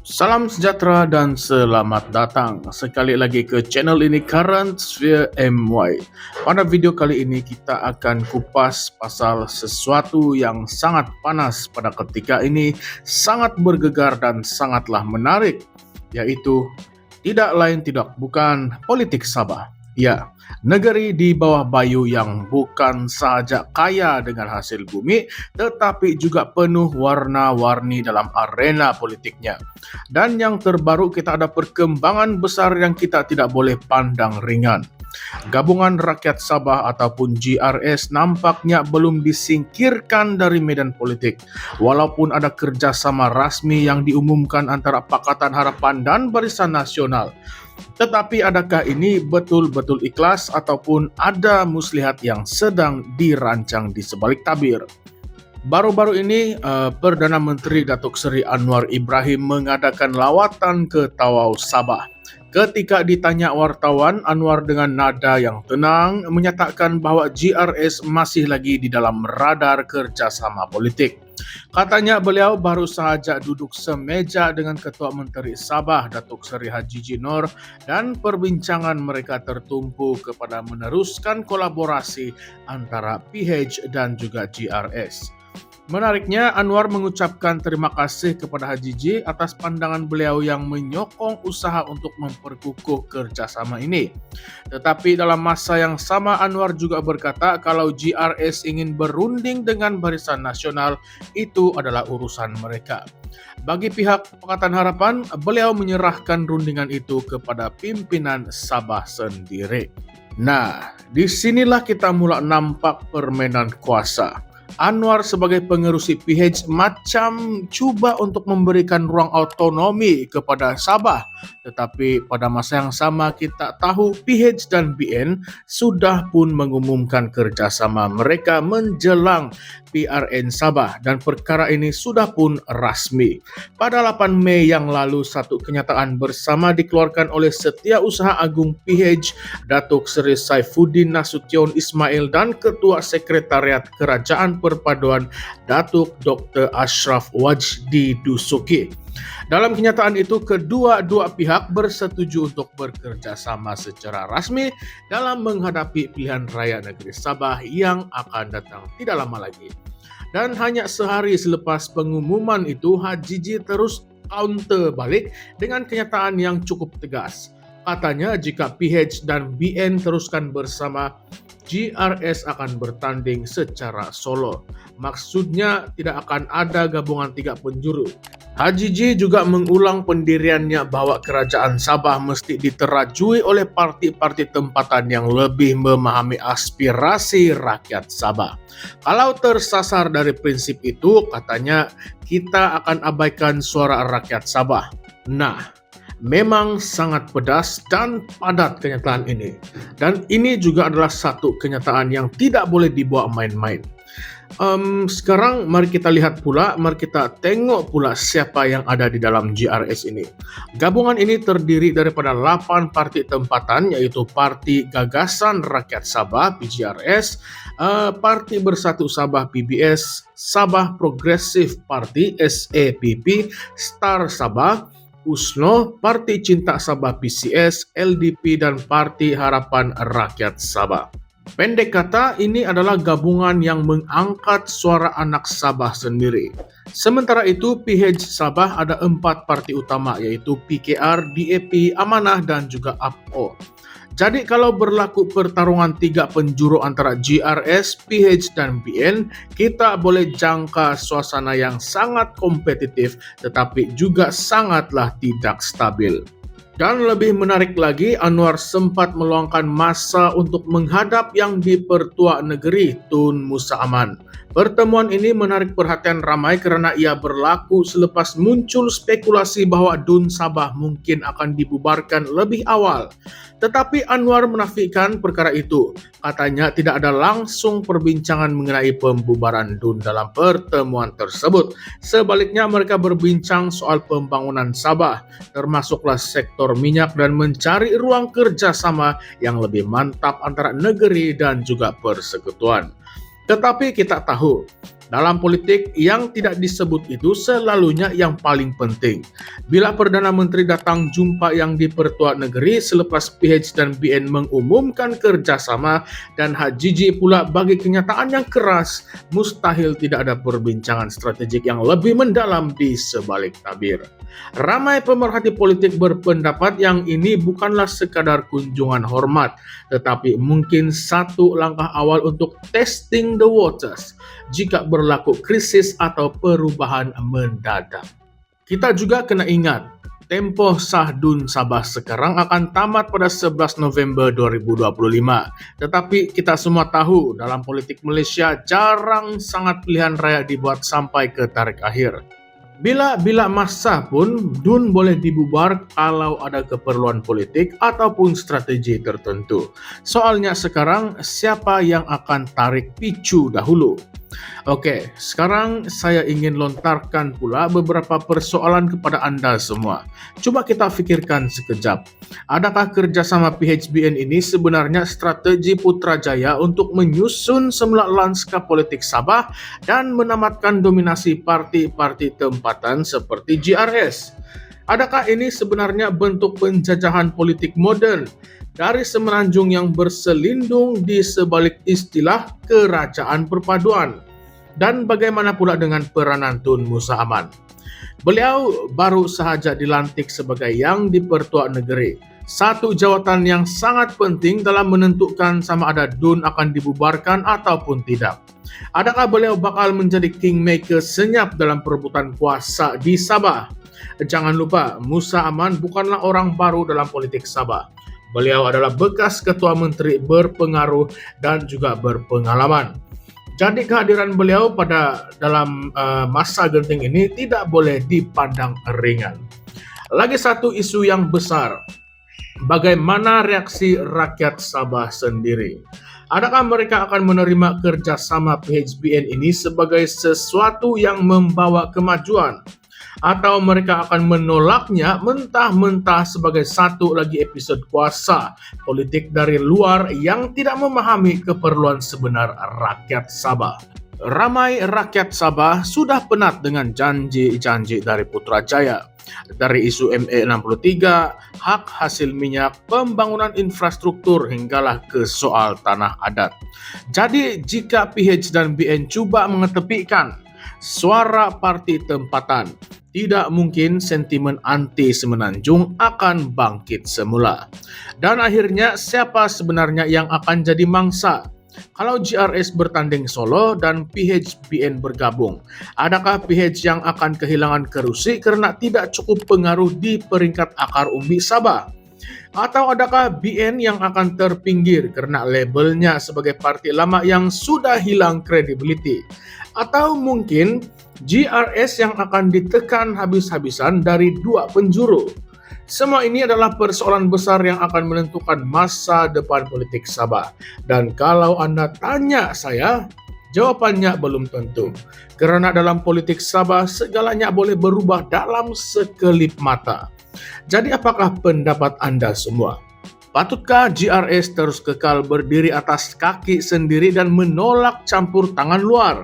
Salam sejahtera dan selamat datang sekali lagi ke channel ini Current Sphere MY. Pada video kali ini kita akan kupas pasal sesuatu yang sangat panas pada ketika ini, sangat bergegar dan sangatlah menarik, yaitu tidak lain tidak bukan politik Sabah. Ya, negeri di bawah Bayu yang bukan sahaja kaya dengan hasil bumi, tetapi juga penuh warna-warni dalam arena politiknya. Dan yang terbaru kita ada perkembangan besar yang kita tidak boleh pandang ringan. Gabungan Rakyat Sabah ataupun GRS nampaknya belum disingkirkan dari medan politik. Walaupun ada kerjasama rasmi yang diumumkan antara Pakatan Harapan dan Barisan Nasional. Tetapi adakah ini betul-betul ikhlas ataupun ada muslihat yang sedang dirancang di sebalik tabir? Baru-baru ini Perdana Menteri Datuk Seri Anwar Ibrahim mengadakan lawatan ke Tawau Sabah. Ketika ditanya wartawan, Anwar dengan nada yang tenang menyatakan bahwa GRS masih lagi di dalam radar kerjasama politik. Katanya beliau baru saja duduk semeja dengan Ketua Menteri Sabah Datuk Seri Haji Jinor dan perbincangan mereka tertumpu kepada meneruskan kolaborasi antara PH dan juga GRS. Menariknya, Anwar mengucapkan terima kasih kepada Haji J atas pandangan beliau yang menyokong usaha untuk memperkukuh kerjasama ini. Tetapi dalam masa yang sama, Anwar juga berkata kalau GRS ingin berunding dengan Barisan Nasional, itu adalah urusan mereka. Bagi pihak Pakatan Harapan, beliau menyerahkan rundingan itu kepada pimpinan Sabah sendiri. Nah, disinilah kita mulai nampak permainan kuasa. Anwar sebagai pengerusi PH macam cuba untuk memberikan ruang otonomi kepada Sabah. Tetapi pada masa yang sama kita tahu PH dan BN sudah pun mengumumkan kerjasama mereka menjelang PRN Sabah dan perkara ini sudah pun rasmi. Pada 8 Mei yang lalu satu kenyataan bersama dikeluarkan oleh Setiausaha Agung PH Datuk Seri Saifuddin Nasution Ismail dan Ketua Sekretariat Kerajaan Perpaduan Datuk Dr. Ashraf Wajdi Dusuki. Dalam kenyataan itu, kedua-dua pihak bersetuju untuk bekerja sama secara rasmi dalam menghadapi pilihan raya negeri Sabah yang akan datang tidak lama lagi. Dan hanya sehari selepas pengumuman itu, Haji J terus counter balik dengan kenyataan yang cukup tegas. Katanya jika PH dan BN teruskan bersama, GRS akan bertanding secara solo. Maksudnya tidak akan ada gabungan tiga penjuru. Haji J juga mengulang pendiriannya bahwa kerajaan Sabah mesti diterajui oleh parti-parti tempatan yang lebih memahami aspirasi rakyat Sabah. Kalau tersasar dari prinsip itu, katanya kita akan abaikan suara rakyat Sabah. Nah, memang sangat pedas dan padat kenyataan ini. Dan ini juga adalah satu kenyataan yang tidak boleh dibawa main-main. Sekarang mari kita lihat pula, mari kita tengok pula siapa yang ada di dalam GRS ini. Gabungan ini terdiri daripada 8 parti tempatan, yaitu Parti Gagasan Rakyat Sabah PGRS, Parti Bersatu Sabah PBS, Sabah Progressive Party SAPP, Star Sabah, USNO, Parti Cinta Sabah PCS, LDP dan Parti Harapan Rakyat Sabah. Pendek kata, ini adalah gabungan yang mengangkat suara anak Sabah sendiri. Sementara itu, PH Sabah ada 4 parti utama, yaitu PKR, DAP, Amanah dan juga APO. Jadi kalau berlaku pertarungan 3 penjuru antara GRS, PH dan BN, kita boleh jangka suasana yang sangat kompetitif tetapi juga sangatlah tidak stabil. Dan lebih menarik lagi, Anwar sempat meluangkan masa untuk menghadap yang dipertua negeri Tun Musa Aman. Pertemuan ini menarik perhatian ramai karena ia berlaku selepas muncul spekulasi bahwa DUN Sabah mungkin akan dibubarkan lebih awal. Tetapi Anwar menafikan perkara itu. Katanya tidak ada langsung perbincangan mengenai pembubaran DUN dalam pertemuan tersebut. Sebaliknya mereka berbincang soal pembangunan Sabah, termasuklah sektor minyak dan mencari ruang kerjasama yang lebih mantap antara negeri dan juga persekutuan. Tetapi kita tahu, Dalam politik, yang tidak disebut itu selalunya yang paling penting. Bila Perdana Menteri datang jumpa yang dipertua negeri selepas PH dan BN mengumumkan kerjasama dan HJJ pula bagi kenyataan yang keras, mustahil tidak ada perbincangan strategik yang lebih mendalam di sebalik tabir. Ramai pemerhati politik berpendapat yang ini bukanlah sekadar kunjungan hormat, tetapi mungkin satu langkah awal untuk testing the waters jika berlaku krisis atau perubahan mendadak. Kita juga kena ingat, tempoh Sahdun Sabah sekarang akan tamat pada 11 November 2025. Tetapi kita semua tahu dalam politik Malaysia jarang sangat pilihan raya dibuat sampai ke tarik akhir. Bila masa pun DUN boleh dibubar kalau ada keperluan politik ataupun strategi tertentu. Soalnya sekarang siapa yang akan tarik picu dahulu? Oke, sekarang saya ingin lontarkan pula beberapa persoalan kepada Anda semua. Coba kita fikirkan sekejap. Adakah kerjasama PHBN ini sebenarnya strategi Putrajaya untuk menyusun semula lanskap politik Sabah dan menamatkan dominasi parti-parti tempatan seperti GRS? Adakah ini sebenarnya bentuk penjajahan politik moden dari semenanjung yang berselindung di sebalik istilah kerajaan perpaduan? Dan bagaimana pula dengan peranan Tun Musa Aman? Beliau baru sahaja dilantik sebagai Yang di-Pertua Negeri, satu jawatan yang sangat penting dalam menentukan sama ada DUN akan dibubarkan ataupun tidak. Adakah beliau bakal menjadi kingmaker senyap dalam perebutan kuasa di Sabah? Jangan lupa, Musa Aman bukanlah orang baru dalam politik Sabah. Beliau adalah bekas ketua menteri berpengaruh dan juga berpengalaman. Jadi kehadiran beliau pada dalam masa genting ini tidak boleh dipandang ringan. Lagi satu isu yang besar, bagaimana reaksi rakyat Sabah sendiri? Adakah mereka akan menerima kerjasama PHBN ini sebagai sesuatu yang membawa kemajuan? Atau mereka akan menolaknya mentah-mentah sebagai satu lagi episod kuasa politik dari luar yang tidak memahami keperluan sebenar rakyat Sabah. Ramai rakyat Sabah sudah penat dengan janji-janji dari Putrajaya. Dari isu MA63, hak hasil minyak, pembangunan infrastruktur hinggalah ke soal tanah adat. Jadi jika PH dan BN cuba mengetepikan suara parti tempatan, tidak mungkin sentimen anti semenanjung akan bangkit semula. Dan akhirnya siapa sebenarnya yang akan jadi mangsa? Kalau GRS bertanding solo dan PHBN bergabung, adakah PH yang akan kehilangan kerusi karena tidak cukup pengaruh di peringkat akar umbi Sabah? Atau adakah BN yang akan terpinggir karena labelnya sebagai parti lama yang sudah hilang credibility? Atau mungkin GRS yang akan ditekan habis-habisan dari dua penjuru? Semua ini adalah persoalan besar yang akan menentukan masa depan politik Sabah. Dan kalau Anda tanya saya, jawabannya belum tentu. Karena dalam politik Sabah segalanya boleh berubah dalam sekelip mata. Jadi apakah pendapat Anda semua? Patutkah GRS terus kekal berdiri atas kaki sendiri dan menolak campur tangan luar?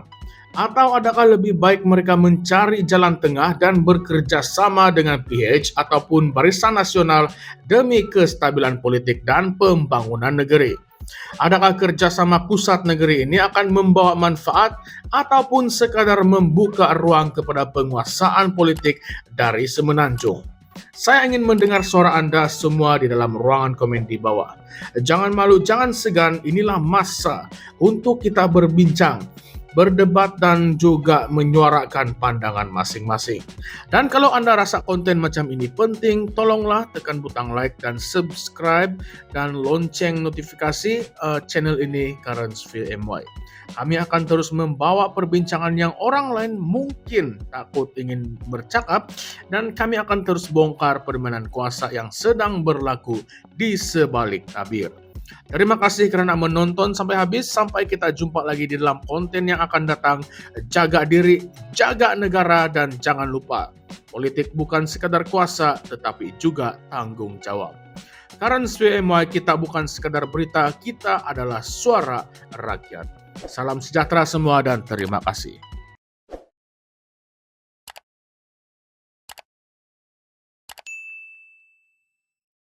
Atau adakah lebih baik mereka mencari jalan tengah dan bekerja sama dengan PH ataupun Barisan Nasional demi kestabilan politik dan pembangunan negeri? Adakah kerjasama pusat negeri ini akan membawa manfaat ataupun sekadar membuka ruang kepada penguasaan politik dari semenanjung? Saya ingin mendengar suara Anda semua di dalam ruangan komen di bawah. Jangan malu, jangan segan, inilah masa untuk kita berbincang, berdebat dan juga menyuarakan pandangan masing-masing. Dan kalau Anda rasa konten macam ini penting, tolonglah tekan butang like dan subscribe dan lonceng notifikasi channel ini Currents via MY. Kami akan terus membawa perbincangan yang orang lain mungkin takut ingin bercakap, dan kami akan terus bongkar permainan kuasa yang sedang berlaku di sebalik tabir. Terima kasih kerana menonton sampai habis. Sampai kita jumpa lagi di dalam konten yang akan datang. Jaga diri, jaga negara, dan jangan lupa, politik bukan sekadar kuasa tetapi juga tanggung jawab. Currents VMY, kita bukan sekadar berita, kita adalah suara rakyat. Salam sejahtera semua dan terima kasih.